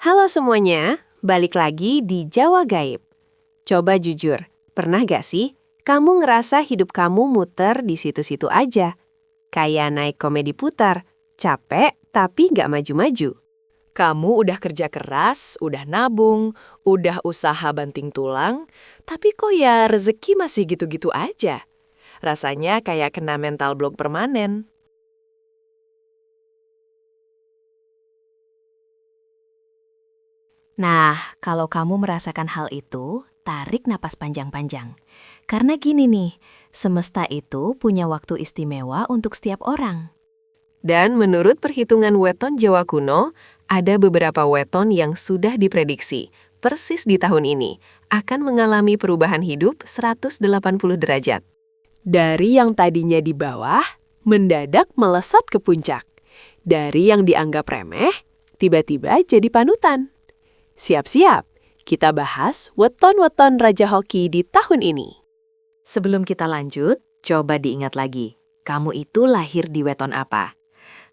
Halo semuanya, balik lagi di Jawa Gaib. Coba jujur, pernah gak sih kamu ngerasa hidup kamu muter di situ-situ aja? Kayak naik komedi putar, capek tapi gak maju-maju. Kamu udah kerja keras, udah nabung, udah usaha banting tulang, tapi kok ya rezeki masih gitu-gitu aja. Rasanya kayak kena mental block permanen. Nah, kalau kamu merasakan hal itu, tarik napas panjang-panjang. Karena gini nih, semesta itu punya waktu istimewa untuk setiap orang. Dan menurut perhitungan weton Jawa kuno, ada beberapa weton yang sudah diprediksi, persis di tahun ini, akan mengalami perubahan hidup 180 derajat. Dari yang tadinya di bawah, mendadak melesat ke puncak. Dari yang dianggap remeh, tiba-tiba jadi panutan. Siap-siap, kita bahas weton-weton Raja Hoki di tahun ini. Sebelum kita lanjut, coba diingat lagi, kamu itu lahir di weton apa?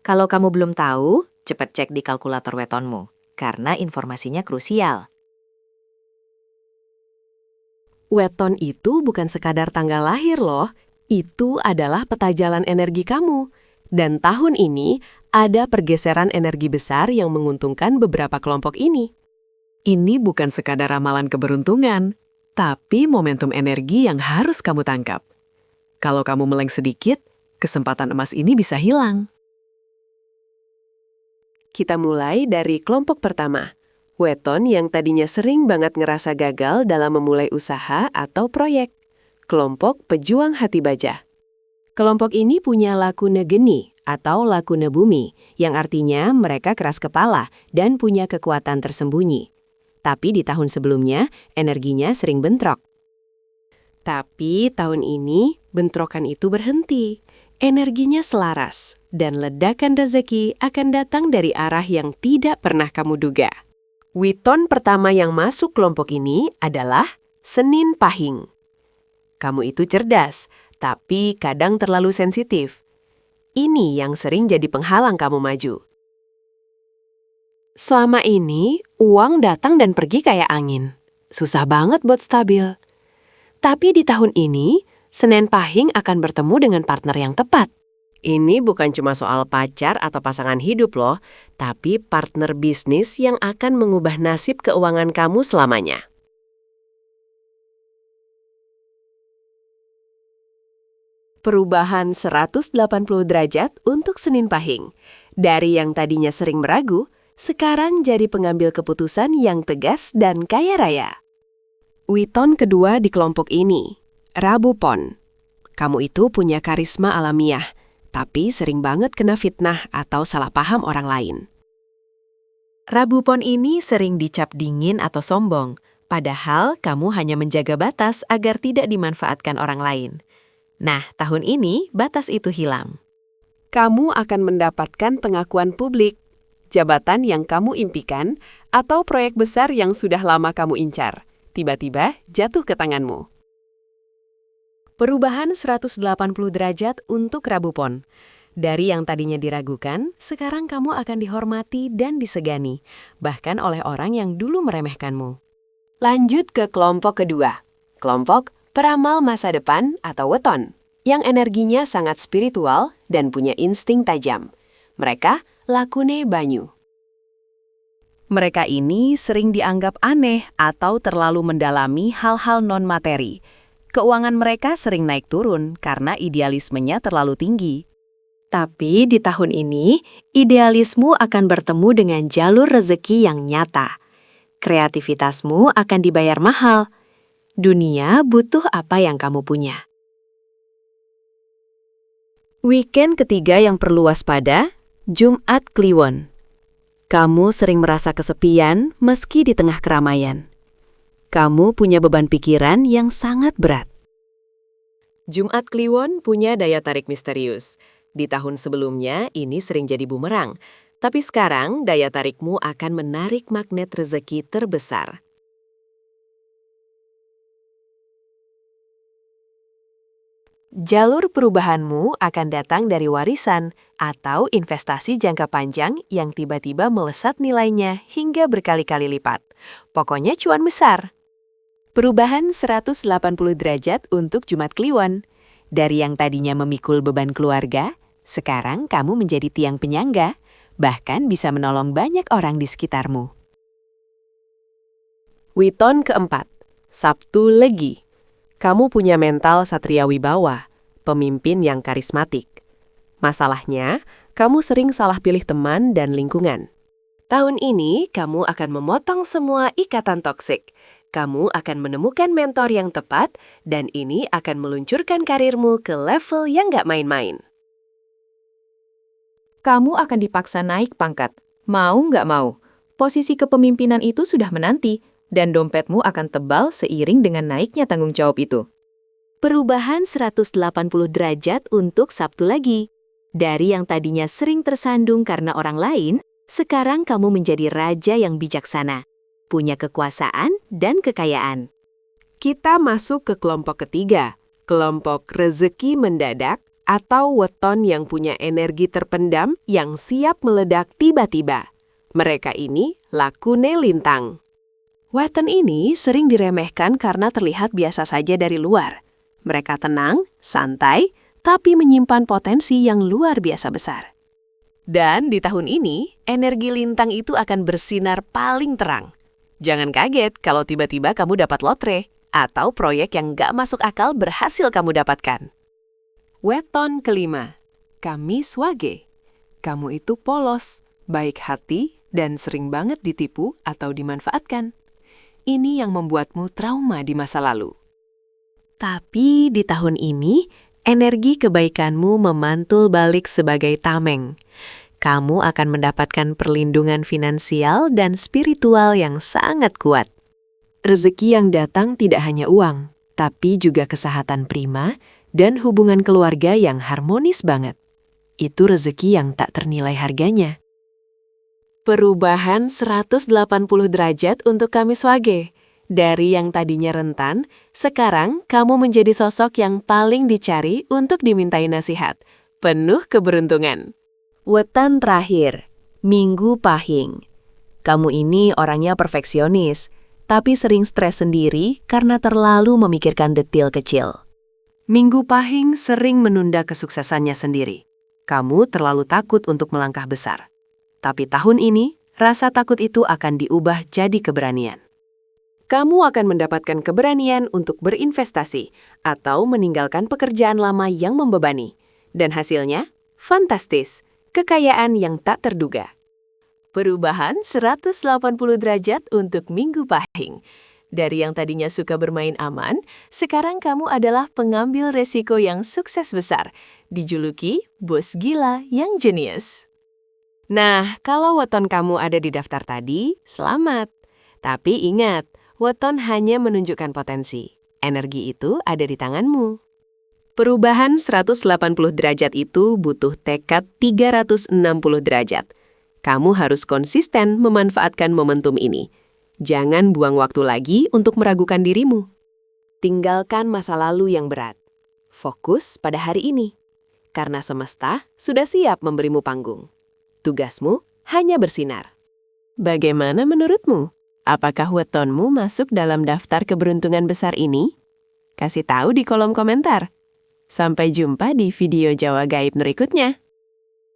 Kalau kamu belum tahu, cepat cek di kalkulator wetonmu, karena informasinya krusial. Weton itu bukan sekadar tanggal lahir loh, itu adalah peta jalan energi kamu. Dan tahun ini ada pergeseran energi besar yang menguntungkan beberapa kelompok ini. Ini bukan sekadar ramalan keberuntungan, tapi momentum energi yang harus kamu tangkap. Kalau kamu meleng sedikit, kesempatan emas ini bisa hilang. Kita mulai dari kelompok pertama. Weton yang tadinya sering banget ngerasa gagal dalam memulai usaha atau proyek. Kelompok pejuang hati baja. Kelompok ini punya lakune geni atau lakune bumi, yang artinya mereka keras kepala dan punya kekuatan tersembunyi. Tapi di tahun sebelumnya, energinya sering bentrok. Tapi tahun ini, bentrokan itu berhenti. Energinya selaras, dan ledakan rezeki akan datang dari arah yang tidak pernah kamu duga. Weton pertama yang masuk kelompok ini adalah Senin Pahing. Kamu itu cerdas, tapi kadang terlalu sensitif. Ini yang sering jadi penghalang kamu maju. Selama ini, uang datang dan pergi kayak angin. Susah banget buat stabil. Tapi di tahun ini, Senin Pahing akan bertemu dengan partner yang tepat. Ini bukan cuma soal pacar atau pasangan hidup loh, tapi partner bisnis yang akan mengubah nasib keuangan kamu selamanya. Perubahan 180 derajat untuk Senin Pahing. Dari yang tadinya sering meragu, sekarang jadi pengambil keputusan yang tegas dan kaya raya. Weton kedua di kelompok ini, Rabu Pon. Kamu itu punya karisma alamiah, tapi sering banget kena fitnah atau salah paham orang lain. Rabu Pon ini sering dicap dingin atau sombong, padahal kamu hanya menjaga batas agar tidak dimanfaatkan orang lain. Nah, tahun ini batas itu hilang. Kamu akan mendapatkan pengakuan publik, jabatan yang kamu impikan, atau proyek besar yang sudah lama kamu incar, tiba-tiba jatuh ke tanganmu. Perubahan 180 derajat untuk Rabu Pon. Dari yang tadinya diragukan, sekarang kamu akan dihormati dan disegani, bahkan oleh orang yang dulu meremehkanmu. Lanjut ke kelompok kedua, kelompok peramal masa depan atau weton, yang energinya sangat spiritual dan punya insting tajam. Mereka lakune banyu. Mereka ini sering dianggap aneh atau terlalu mendalami hal-hal non-materi. Keuangan mereka sering naik turun karena idealismenya terlalu tinggi. Tapi di tahun ini, idealismu akan bertemu dengan jalur rezeki yang nyata. Kreativitasmu akan dibayar mahal. Dunia butuh apa yang kamu punya. Weekend ketiga yang perlu waspada, Jumat Kliwon. Kamu sering merasa kesepian meski di tengah keramaian. Kamu punya beban pikiran yang sangat berat. Jumat Kliwon punya daya tarik misterius. Di tahun sebelumnya, ini sering jadi bumerang. Tapi sekarang, daya tarikmu akan menarik magnet rezeki terbesar. Jalur perubahanmu akan datang dari warisan atau investasi jangka panjang yang tiba-tiba melesat nilainya hingga berkali-kali lipat. Pokoknya cuan besar. Perubahan 180 derajat untuk Jumat Kliwon. Dari yang tadinya memikul beban keluarga, sekarang kamu menjadi tiang penyangga, bahkan bisa menolong banyak orang di sekitarmu. Weton keempat, Sabtu Legi. Kamu punya mental satria wibawa, pemimpin yang karismatik. Masalahnya, kamu sering salah pilih teman dan lingkungan. Tahun ini, kamu akan memotong semua ikatan toksik. Kamu akan menemukan mentor yang tepat, dan ini akan meluncurkan karirmu ke level yang nggak main-main. Kamu akan dipaksa naik pangkat. Mau nggak mau, posisi kepemimpinan itu sudah menanti, dan dompetmu akan tebal seiring dengan naiknya tanggung jawab itu. Perubahan 180 derajat untuk Sabtu Legi. Dari yang tadinya sering tersandung karena orang lain, sekarang kamu menjadi raja yang bijaksana, punya kekuasaan dan kekayaan. Kita masuk ke kelompok ketiga, kelompok rezeki mendadak atau weton yang punya energi terpendam yang siap meledak tiba-tiba. Mereka ini lakune lintang. Weton ini sering diremehkan karena terlihat biasa saja dari luar. Mereka tenang, santai, tapi menyimpan potensi yang luar biasa besar. Dan di tahun ini, energi lintang itu akan bersinar paling terang. Jangan kaget kalau tiba-tiba kamu dapat lotre atau proyek yang nggak masuk akal berhasil kamu dapatkan. Weton kelima, Kamis Wage. Kamu itu polos, baik hati, dan sering banget ditipu atau dimanfaatkan. Ini yang membuatmu trauma di masa lalu. Tapi di tahun ini, energi kebaikanmu memantul balik sebagai tameng. Kamu akan mendapatkan perlindungan finansial dan spiritual yang sangat kuat. Rezeki yang datang tidak hanya uang, tapi juga kesehatan prima dan hubungan keluarga yang harmonis banget. Itu rezeki yang tak ternilai harganya. Perubahan 180 derajat untuk Kamis Wage. Dari yang tadinya rentan, sekarang kamu menjadi sosok yang paling dicari untuk dimintai nasihat. Penuh keberuntungan. Wetan terakhir, Minggu Pahing. Kamu ini orangnya perfeksionis, tapi sering stres sendiri karena terlalu memikirkan detail kecil. Minggu Pahing sering menunda kesuksesannya sendiri. Kamu terlalu takut untuk melangkah besar. Tapi tahun ini, rasa takut itu akan diubah jadi keberanian. Kamu akan mendapatkan keberanian untuk berinvestasi atau meninggalkan pekerjaan lama yang membebani. Dan hasilnya, fantastis, kekayaan yang tak terduga. Perubahan 180 derajat untuk Minggu Pahing. Dari yang tadinya suka bermain aman, sekarang kamu adalah pengambil resiko yang sukses besar, dijuluki bos gila yang jenius. Nah, kalau weton kamu ada di daftar tadi, selamat. Tapi ingat, weton hanya menunjukkan potensi. Energi itu ada di tanganmu. Perubahan 180 derajat itu butuh tekad 360 derajat. Kamu harus konsisten memanfaatkan momentum ini. Jangan buang waktu lagi untuk meragukan dirimu. Tinggalkan masa lalu yang berat. Fokus pada hari ini. Karena semesta sudah siap memberimu panggung. Tugasmu hanya bersinar. Bagaimana menurutmu? Apakah wetonmu masuk dalam daftar keberuntungan besar ini? Kasih tahu di kolom komentar. Sampai jumpa di video Jawa Gaib berikutnya.